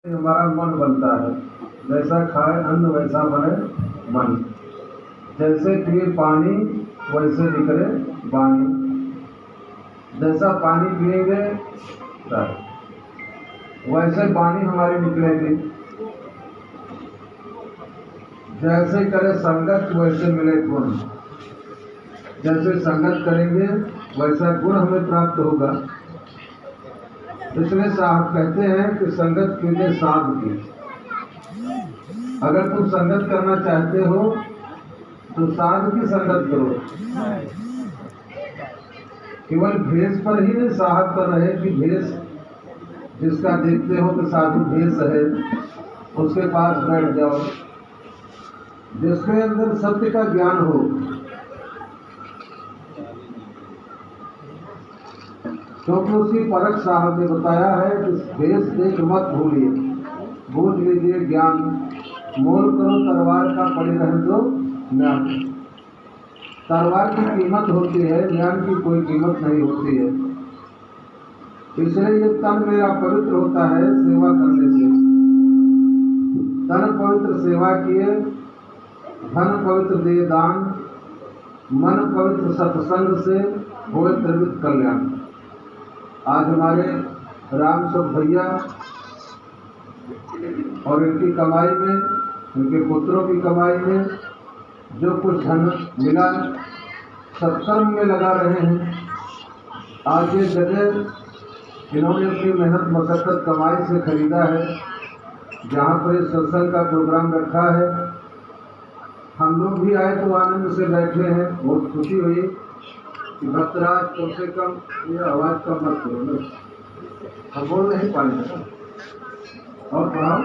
हमारा मन बनता है। जैसा खाए अन्न वैसा बने मन। जैसे पिए पानी वैसे निकले वाणी। जैसा पानी पिएंगे वैसे वाणी हमारी निकलेगी। जैसे करे संगत वैसे मिले गुण। जैसे संगत करेंगे वैसा गुण हमें प्राप्त होगा। इसलिए साहब कहते हैं कि संगत कीजिए साधु की। अगर तुम संगत करना चाहते हो तो साधु की संगत करो। केवल भेष पर ही नहीं साहब कर रहे कि भेष जिसका देखते हो कि साधु भेष है उसके पास बैठ जाओ। जिसके अंदर सत्य का ज्ञान हो, क्योंकि उसकी परख साहब ने बताया है कि भेष देख मत भूलिए, बूझ लीजिए ज्ञान। मोल करो तलवार का पड़े रहे दो ज्ञान। तलवार की कीमत होती है, ज्ञान की कोई कीमत नहीं होती है। इसलिए ये तन मेरा पवित्र होता है सेवा करने से। तन पवित्र सेवा किए, धन पवित्र दे दान, मन पवित्र सत्संग से होए त्रिविध कल्याण। आज हमारे राम सब भैया और इनकी कमाई में, इनके पुत्रों की कमाई में जो कुछ धन मिला सत्संग में लगा रहे हैं। आज ये जगह इन्होंने अपनी मेहनत मशक्कत कमाई से खरीदा है, जहाँ पर इस सत्संग का प्रोग्राम रखा है। हम लोग भी आए तो आनंद से बैठे हैं। बहुत खुशी हुई कि भक्तराज कम से कम ये आवाज़ कम मत करो ना, हम बोल नहीं पाएंगे। और पढ़ाओ।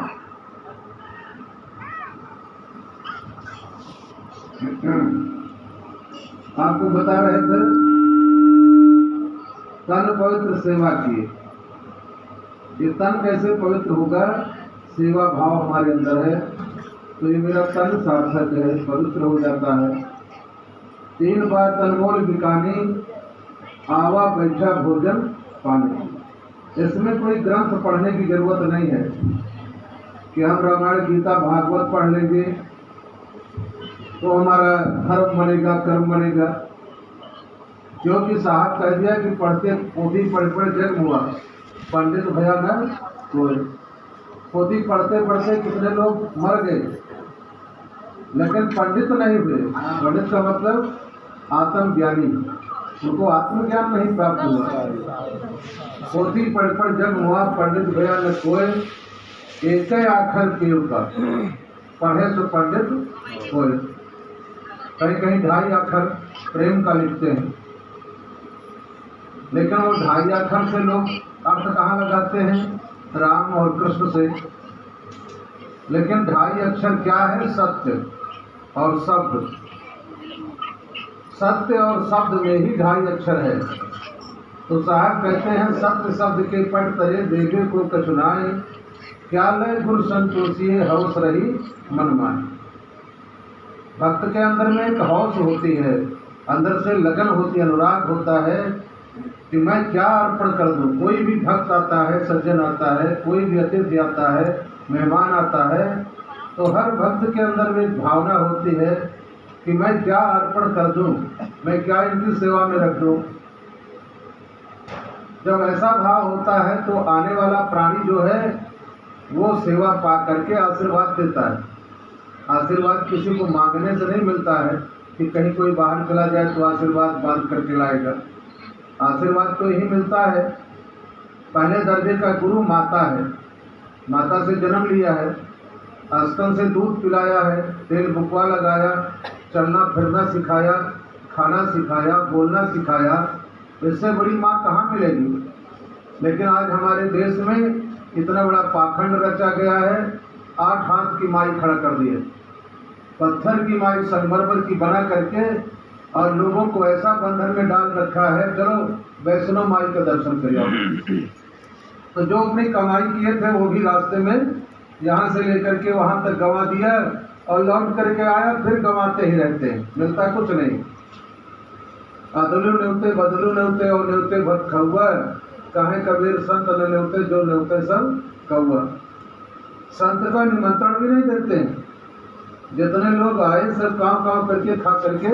आपको बता रहे थे तन पवित्र सेवा किए। ये तन कैसे पवित्र होगा? सेवा भाव हमारे अंदर है तो ये मेरा तन सार्थक है, पवित्र हो जाता है। 3 बार तनमोल बिकानी, आवा बैठा भोजन पाने। इसमें कोई ग्रंथ पढ़ने की जरूरत नहीं है कि हम रामायण गीता भागवत पढ़ लेंगे तो हमारा धर्म बनेगा, कर्म बनेगा। क्योंकि साहब कह दिया कि पढ़ते पोथी पढ़ पढ़ जन्म हुआ, पंडित भया न कोई। पोथी पढ़ते पढ़ते कितने लोग मर गए, लेकिन पंडित नहीं हुए। पंडित का मतलब आत्मज्ञानी, उनको आत्मज्ञान नहीं प्राप्त हुआ। पोथी पढ़ पढ़ जन्म हुआ, पंडित भया न कोई। एक आखर पेड़ का पढ़े तो पंडित कोई। कहीं कहीं 2.5 अक्षर प्रेम का लिखते हैं, लेकिन वो 2.5 अक्षर से लोग अर्थ कहाँ लगाते हैं? राम और कृष्ण से। लेकिन 2.5 अक्षर क्या है? सत्य और शब्द। सत्य और शब्द में ही 2.5 अक्षर है। तो साहब कहते हैं सत्य शब्द के पट तरे देवे को कछुनाए, क्या लय गुण संतोषिए हौस रही मन माए। भक्त के अंदर में एक हौस होती है, अंदर से लगन होती है, अनुराग होता है कि मैं क्या अर्पण कर दूं। कोई भी भक्त आता है, सज्जन आता है, कोई भी अतिथि आता है, मेहमान आता है, तो हर भक्त के अंदर में एक भावना होती है कि मैं क्या अर्पण कर दूं, मैं क्या इनकी सेवा में रख दूं। जब ऐसा भाव होता है तो आने वाला प्राणी जो है वो सेवा पा करके आशीर्वाद देता है। आशीर्वाद किसी को मांगने से नहीं मिलता है कि कहीं कोई बाहर चला जाए तो आशीर्वाद बांध करके लाएगा। आशीर्वाद तो यही मिलता है। पहले दर्जे का गुरु माता है, माता से जन्म लिया है, स्तन से दूध पिलाया है, तेल बुकवा लगाया, चलना फिरना सिखाया, खाना सिखाया, बोलना सिखाया। इससे बड़ी माँ कहाँ मिलेगी? लेकिन आज हमारे देश में इतना बड़ा पाखंड रचा गया है। 8 हाथ की माई खड़ा कर दी है, पत्थर की माई संगमरमर की बना करके, और लोगों को ऐसा बंधन में डाल रखा है चलो वैष्णो माई का दर्शन करिए। तो जो अपनी कमाई किए थे वो भी रास्ते में यहाँ से लेकर के वहाँ तक गंवा दिया और लौट करके आया, फिर गंवाते ही रहते हैं, मिलता कुछ नहीं। अदलू नेवते बदलू नेवते और नेवते भक्त खौआ, कहे कबीर संत न नेवते जो नेवते सब कौआ। संत का निमंत्रण भी नहीं देते हैं। जितने लोग आए सब काम करके खा करके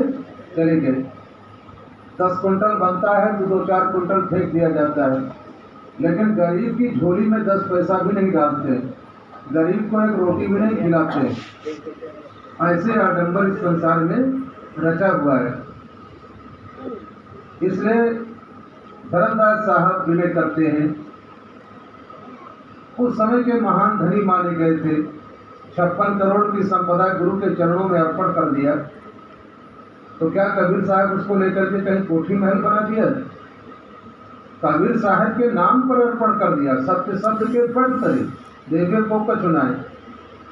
चले गए। 10 कुंटल बनता है तो 2-4 कुंटल फेंक दिया जाता है, लेकिन गरीब की झोली में 10 पैसा भी नहीं डालते, गरीब को एक रोटी भी नहीं खिलाते। ऐसे आडंबर इस संसार में रचा हुआ है। इसलिए धर्मदास साहब विनय करते हैं, उस समय के महान धनी माने गए थे। 56 करोड़ की संपदा गुरु के चरणों में अर्पण कर दिया, तो क्या कबीर साहब उसको लेकर के कहीं कोठी महल बना दिया? कबीर साहब के नाम पर अर्पण कर दिया। सत्य शब्द के पढ़ तरी देवे को कछुनाए,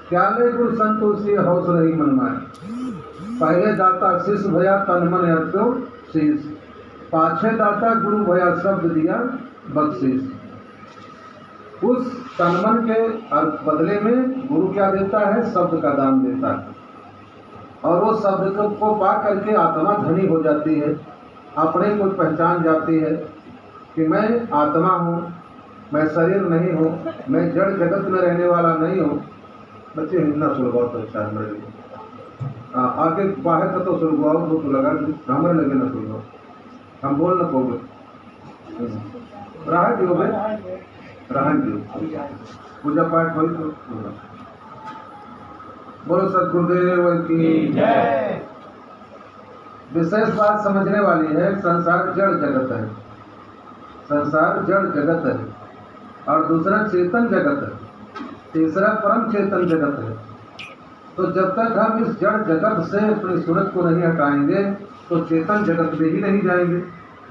क्या ले गुरु संतोषी हौस रही मन माए। पहले दाता शिष्य भया तन मन अर्प्यो शीश, पाछे दाता गुरु भया शब्द दिया बख्शीश। उस तनमन के बदले में गुरु क्या देता है? शब्द का दान देता है, और वो शब्द को पा करके आत्मा धनी हो जाती है, अपने को पहचान जाती है कि मैं आत्मा हूँ, मैं शरीर नहीं हूँ, मैं जड़ जगत में रहने वाला नहीं हूँ। बच्चे हिंदना सुलगाओ तो अच्छा है मेरे लिए। आगे बाहर का तो सुलगाओ तो लगा हमारे लगे ना सुलगाओ, हम बोल न पाओगे। राह जो है रहन दियो, पूजा पाठ हो तो बोलो सतगुरुदेव की जय। विशेष बात समझने वाली है, संसार जड़ जगत है, संसार जड़ जगत है, और दूसरा चेतन जगत है, तीसरा परम चेतन जगत है। तो जब तक हम इस जड़ जगत से अपनी सूरत को नहीं हटाएंगे तो चेतन जगत में ही नहीं जाएंगे।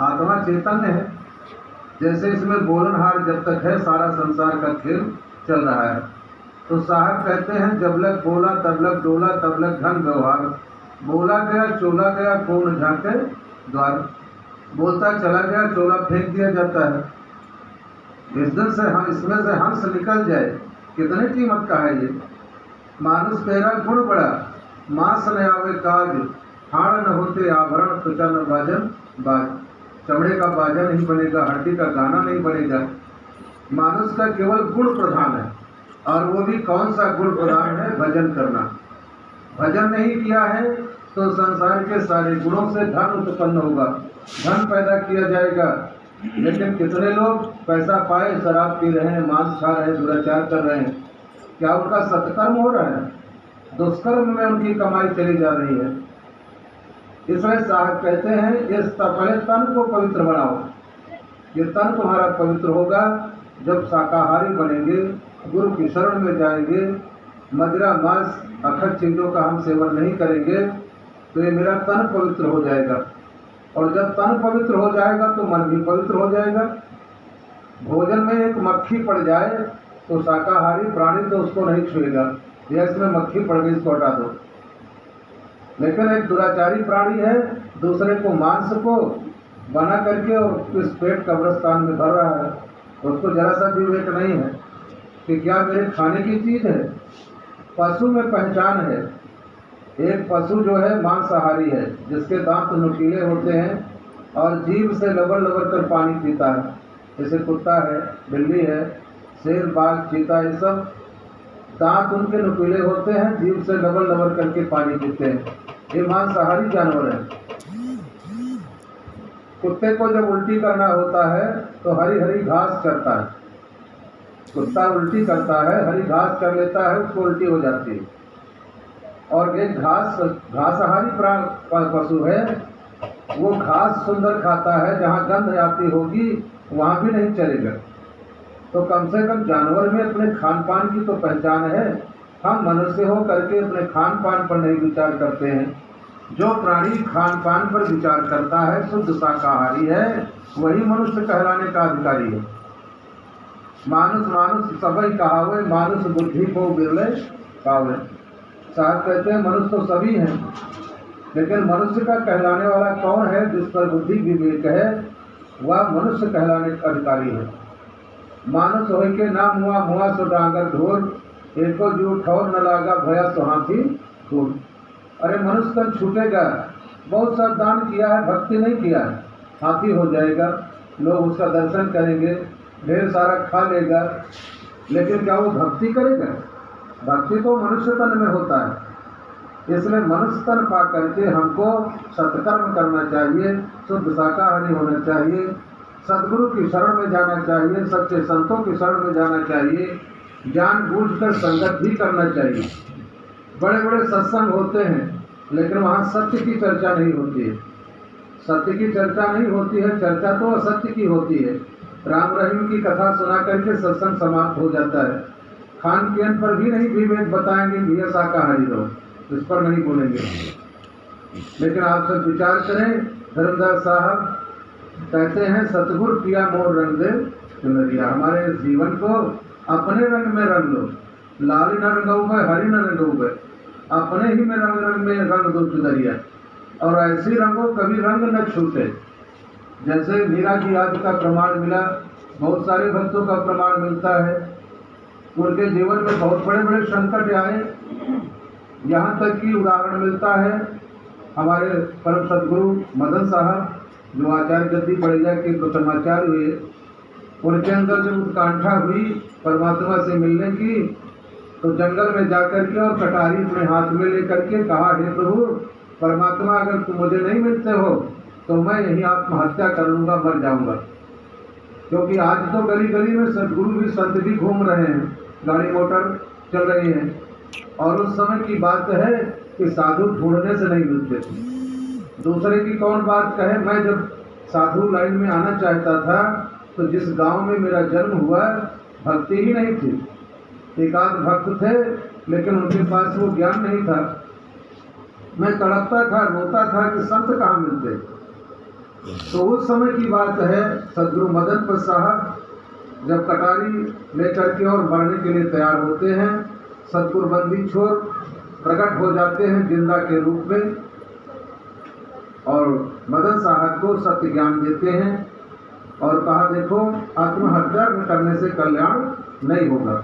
आत्मा चैतन्य है। जैसे इसमें बोलनहार जब तक है सारा संसार का खेल चल रहा है। तो साहब कहते हैं जब लग बोला तब लग डोला तब लग घन व्यवहार, बोला गया चोला गया कौन झांके द्वार। बोलता चला गया चोला फेंक दिया जाता है। इस दिन से हम इसमें से हंस निकल जाए, कितने कीमत का है ये। मानुष तेरा गुण बड़ा मांस न आवे काज, हाड़ न होते आभरण त्वचा न बाजन बाज। चमड़े का बाजा नहीं बनेगा, हड्डी का गाना नहीं बनेगा। मानुष का केवल गुण प्रधान है, और वो भी कौन सा गुण प्रधान है? भजन करना। भजन नहीं किया है तो संसार के सारे गुणों से धन उत्पन्न होगा, धन पैदा किया जाएगा। लेकिन कितने लोग पैसा पाए शराब पी रहे हैं, मांस खा रहे हैं, दुराचार कर रहे हैं। क्या उनका सत्कर्म हो रहा है? दुष्कर्म में उनकी कमाई चली जा रही है। इसलिए साहब कहते हैं इस पहले तन को पवित्र बनाओ। ये तन तुम्हारा पवित्र होगा जब शाकाहारी बनेंगे, गुरु की शरण में जाएंगे, मदिरा मांस अखंड चीज़ों का हम सेवन नहीं करेंगे, तो ये मेरा तन पवित्र हो जाएगा। और जब तन पवित्र हो जाएगा तो मन भी पवित्र हो जाएगा। भोजन में एक मक्खी पड़ जाए तो शाकाहारी प्राणी तो उसको नहीं छुएगा, यह इसमें मक्खी पड़ गई इसको हटा दो। लेकिन एक दुराचारी प्राणी है, दूसरे को मांस को बना करके और इस पेट कब्रिस्तान में भर रहा है, उसको जरा सा भी विवेक नहीं है कि क्या मेरे खाने की चीज़ है। पशु में पहचान है। एक पशु जो है मांसाहारी है, जिसके दांत नुकीले होते हैं और जीभ से लबर लबर कर पानी पीता है। जैसे कुत्ता है, बिल्ली है, शेर, बाघ, चीता, ये सब दांत उनके नुकीले होते हैं, जीभ से लबर लबर करके पानी पीते हैं। ये मांसाहारी जानवर है। कुत्ते को जब उल्टी करना होता है तो हरी हरी घास चरता है। कुत्ता उल्टी करता है, हरी घास कर लेता है, उसको उल्टी हो जाती है। और एक घासाहारी पशु है, वो घास सुंदर खाता है, जहाँ गंध आती होगी वहाँ भी नहीं चलेगा। तो कम से कम जानवर में अपने खान पान की तो पहचान है। हम मनुष्य हो करके अपने खान पान पर नहीं विचार करते हैं। जो प्राणी खान पान पर विचार करता है, शुद्ध शाकाहारी है, वही मनुष्य कहलाने का अधिकारी है। मानुष मानुष सबई कहावे, मानुष बुद्धि को बिरले पावे। साहब कहते हैं मनुष्य तो सभी हैं, लेकिन मनुष्य का कहलाने वाला कौन है? जिस पर बुद्धि विवेक है वह मनुष्य कहलाने का अधिकारी है। मानुष हो के नाम हुआ मुआ सो डांगर ढोल, एको जू ठौर न लागा भया सो हाथी फूल। अरे मनुष्य तन छूटेगा, बहुत सा दान किया है, भक्ति नहीं किया है, हाथी हो जाएगा, लोग उसका दर्शन करेंगे, ढेर सारा खा लेगा, लेकिन क्या वो भक्ति करेगा? भक्ति तो मनुष्य तन में होता है, इसलिए मनुष्य तन पा करके हमको सत्कर्म करना चाहिए, शुद्ध शाकाहारी होना चाहिए, सदगुरु की शरण में जाना चाहिए, सच्चे संतों की शरण में जाना चाहिए, जानबूझकर संगत भी करना चाहिए। बड़े बड़े सत्संग होते हैं लेकिन वहाँ सत्य की चर्चा नहीं होती है, सत्य की चर्चा नहीं होती है, चर्चा तो असत्य की होती है। राम रहीम की कथा सुना करके सत्संग समाप्त हो जाता है। खान पीन पर भी नहीं विवेक बताएंगे, भैया शाकाहारी रहो, इस पर नहीं बोलेंगे। लेकिन आप सब विचार करें, धर्मदास साहब कहते हैं सतगुरु पिया मोर रंग दे चुनरिया, हमारे जीवन को अपने रंग में रंग लो, लाल न रंगोगे हरी न रंगोगे, अपने ही में रंग रंग दो चुनरिया, और ऐसी रंगो कभी रंग न छूटे। जैसे मीरा की याद का प्रमाण मिला, बहुत सारे भक्तों का प्रमाण मिलता है, उनके जीवन में बहुत बड़े बड़े संकट आए, यहाँ तक कि उदाहरण मिलता है हमारे परम सदगुरु मदन साहब जो आचार्य गद्दी पड़ेजा के प्रथमाचार्य हुए, उनके अंदर जब उत्कंठा हुई परमात्मा से मिलने की, तो जंगल में जाकर के और कटारी अपने हाथ में लेकर के कहा, हे प्रभु परमात्मा अगर तुम मुझे नहीं मिलते हो तो मैं यही आत्महत्या कर लूँगा, मर जाऊँगा। क्योंकि आज तो गली गली में सदगुरु भी संत भी घूम रहे हैं, गाड़ी मोटर चल रही है, और उस समय की बात है कि साधु ढूंढने से नहीं मिलते थे। दूसरे की कौन बात कहे, मैं जब साधु लाइन में आना चाहता था तो जिस गांव में मेरा जन्म हुआ भक्ति ही नहीं थी। एक आध भक्त थे लेकिन उनके पास वो ज्ञान नहीं था। मैं तड़पता था, रोता था कि संत कहाँ मिलते। तो उस समय की बात है, सदगुरु मदन पत साहब जब कटारी लेकर के और मरने के लिए तैयार होते हैं, सदगुरु बंदी छोर प्रकट हो जाते हैं जिंदा के रूप में, और मदन साहब को सत्य ज्ञान देते हैं और कहा, देखो आत्महत्या करने से कल्याण नहीं होगा।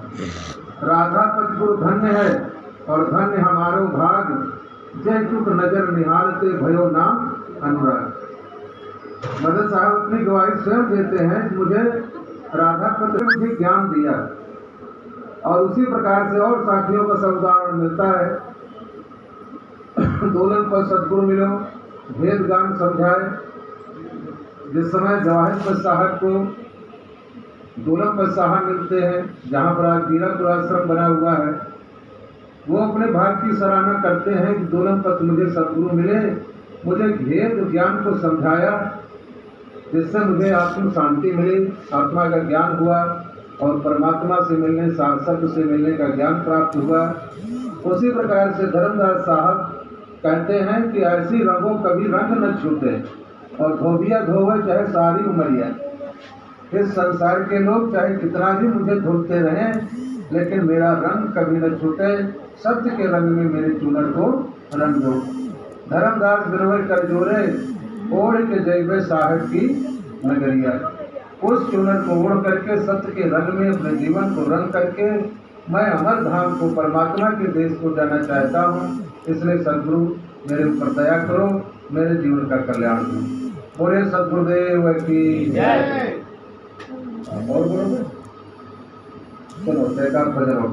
राधा पतिपुर धन्य है और धन्य हमारो भाग, जय चुक नजर निहालते भयो नाम अनुराग। मदन साहब अपनी गवाही स्वयं देते हैं, मुझे राधा पति ने मुझे ज्ञान दिया, और उसी प्रकार से और साथियों का सब उदाहरण मिलता है। दोलन पर सदगुरु मिलो, भेद गान समझाए। जिस समय जवाहिर पत साहब को दोलन पत साहब मिलते हैं, जहाँ पर आज वीरापुर आश्रम बना हुआ है, वो अपने भाग की सराहना करते हैं कि दोलन पत मुझे सदगुरु मिले, मुझे भेद ज्ञान को समझाया, जिससे मुझे आत्म शांति मिली, आत्मा का ज्ञान हुआ और परमात्मा से मिलने, सांसद से मिलने का ज्ञान प्राप्त हुआ। उसी प्रकार से धर्मदास साहब कहते हैं कि ऐसी रंगों कभी रंग न छूटे, और धोबिया धोवे चाहे सारी उमरिया। इस संसार के लोग चाहे कितना भी मुझे धुलते रहें, लेकिन मेरा रंग कभी न छूटे, सत्य के रंग में मेरे चूनर को रंग दो। धर्मदास बिरवल कर जोरे, ओढ़ के जैबे साहब की नगरिया। उस चूनर को ओढ़ करके सत्य के रंग में अपने जीवन को रंग करके मैं अमर धाम को, परमात्मा के देश को जाना चाहता हूँ। इसलिए सदगुरु मेरे ऊपर दया करो, मेरे जीवन का कल्याण करो। बोले सदगुरुदेव की जय। और बोलो, चलो एक आध भजन और